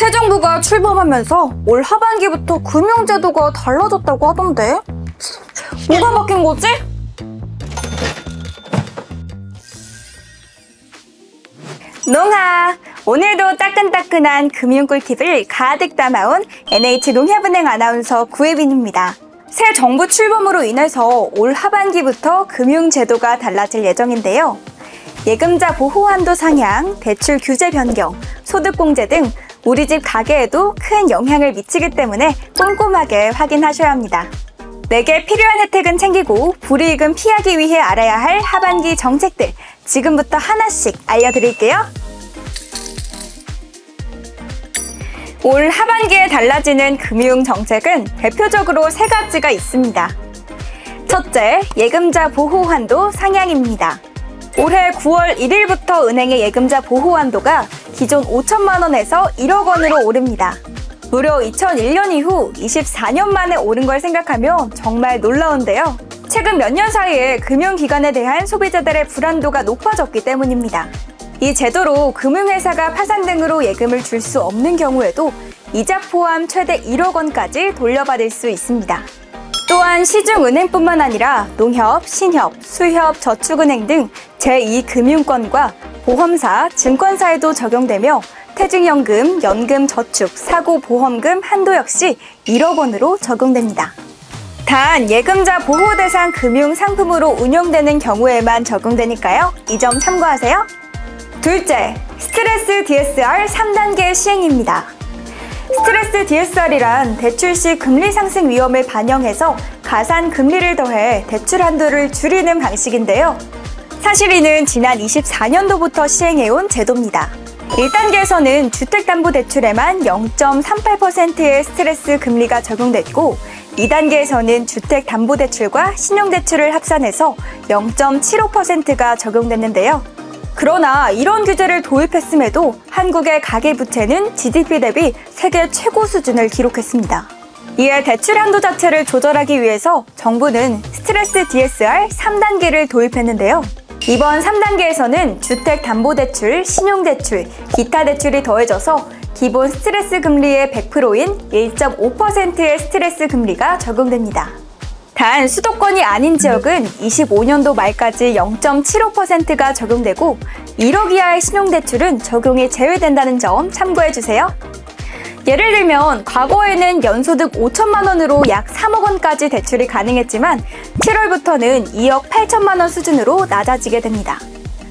새 정부가 출범하면서 올 하반기부터 금융제도가 달라졌다고 하던데? 뭐가 바뀐 거지? 농하! 오늘도 따끈따끈한 금융 꿀팁을 가득 담아온 NH농협은행 아나운서 구혜빈입니다. 새 정부 출범으로 인해서 올 하반기부터 금융제도가 달라질 예정인데요. 예금자 보호 한도 상향, 대출 규제 변경, 소득공제 등 우리 집 가게에도 큰 영향을 미치기 때문에 꼼꼼하게 확인하셔야 합니다. 내게 필요한 혜택은 챙기고 불이익은 피하기 위해 알아야 할 하반기 정책들 지금부터 하나씩 알려드릴게요. 올 하반기에 달라지는 금융정책은 대표적으로 세 가지가 있습니다. 첫째, 예금자 보호 한도 상향입니다. 올해 9월 1일부터 은행의 예금자 보호 한도가 기존 5천만 원에서 1억 원으로 오릅니다. 무려 2001년 이후 24년 만에 오른 걸 생각하면 정말 놀라운데요. 최근 몇 년 사이에 금융기관에 대한 소비자들의 불안도가 높아졌기 때문입니다. 이 제도로 금융회사가 파산 등으로 예금을 줄 수 없는 경우에도 이자 포함 최대 1억 원까지 돌려받을 수 있습니다. 또한 시중은행뿐만 아니라 농협, 신협, 수협, 저축은행 등 제2금융권과 보험사, 증권사에도 적용되며 퇴직연금, 연금, 저축, 사고보험금 한도 역시 1억 원으로 적용됩니다. 단 예금자 보호 대상 금융상품으로 운용되는 경우에만 적용되니까요. 이 점 참고하세요. 둘째, 스트레스 DSR 3단계 시행입니다. 스트레스 DSR이란 대출 시 금리 상승 위험을 반영해서 가산 금리를 더해 대출 한도를 줄이는 방식인데요. 사실 이는 지난 24년도부터 시행해온 제도입니다. 1단계에서는 주택담보대출에만 0.38%의 스트레스 금리가 적용됐고 2단계에서는 주택담보대출과 신용대출을 합산해서 0.75%가 적용됐는데요. 그러나 이런 규제를 도입했음에도 한국의 가계부채는 GDP 대비 세계 최고 수준을 기록했습니다. 이에 대출 한도 자체를 조절하기 위해서 정부는 스트레스 DSR 3단계를 도입했는데요. 이번 3단계에서는 주택담보대출, 신용대출, 기타 대출이 더해져서 기본 스트레스 금리의 100%인 1.5%의 스트레스 금리가 적용됩니다. 단 수도권이 아닌 지역은 25년도 말까지 0.75%가 적용되고 1억 이하의 신용대출은 적용이 제외된다는 점 참고해주세요. 예를 들면 과거에는 연소득 5천만 원으로 약 3억 원까지 대출이 가능했지만 7월부터는 2억 8천만 원 수준으로 낮아지게 됩니다.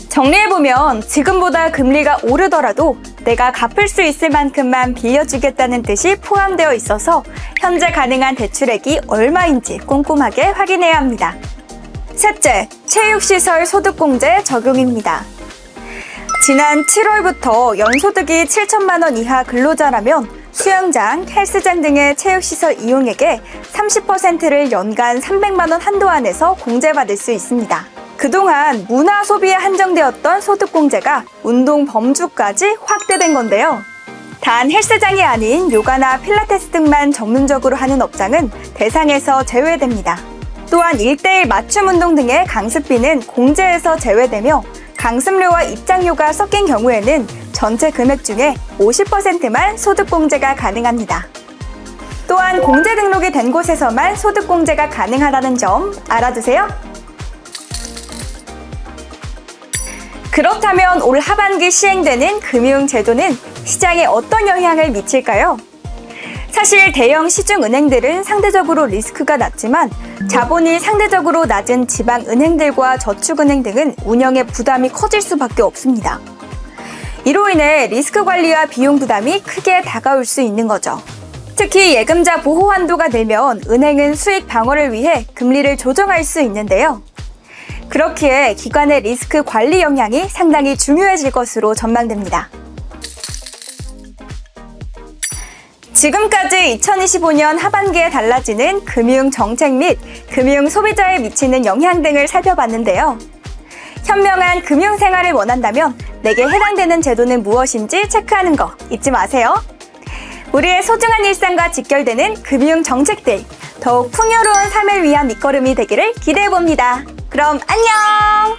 정리해보면 지금보다 금리가 오르더라도 내가 갚을 수 있을 만큼만 빌려주겠다는 뜻이 포함되어 있어서 현재 가능한 대출액이 얼마인지 꼼꼼하게 확인해야 합니다. 셋째, 체육시설 소득공제 적용입니다. 지난 7월부터 연소득이 7천만 원 이하 근로자라면 수영장, 헬스장 등의 체육시설 이용액의 30%를 연간 300만 원 한도 안에서 공제받을 수 있습니다. 그동안 문화 소비에 한정되었던 소득공제가 운동 범주까지 확대된 건데요. 단 헬스장이 아닌 요가나 필라테스 등만 전문적으로 하는 업장은 대상에서 제외됩니다. 또한 1:1 맞춤 운동 등의 강습비는 공제에서 제외되며 강습료와 입장료가 섞인 경우에는 전체 금액 중에 50%만 소득공제가 가능합니다. 또한 공제 등록이 된 곳에서만 소득공제가 가능하다는 점 알아두세요. 그렇다면 올 하반기 시행되는 금융제도는 시장에 어떤 영향을 미칠까요? 사실 대형 시중은행들은 상대적으로 리스크가 낮지만 자본이 상대적으로 낮은 지방은행들과 저축은행 등은 운영의 부담이 커질 수밖에 없습니다. 이로 인해 리스크 관리와 비용 부담이 크게 다가올 수 있는 거죠. 특히 예금자 보호 한도가 늘면 은행은 수익 방어를 위해 금리를 조정할 수 있는데요. 그렇기에 기관의 리스크 관리 역량이 상당히 중요해질 것으로 전망됩니다. 지금까지 2025년 하반기에 달라지는 금융정책 및 금융소비자에 미치는 영향 등을 살펴봤는데요. 현명한 금융생활을 원한다면 내게 해당되는 제도는 무엇인지 체크하는 거 잊지 마세요. 우리의 소중한 일상과 직결되는 금융정책들, 더욱 풍요로운 삶을 위한 밑거름이 되기를 기대해봅니다. 그럼 안녕!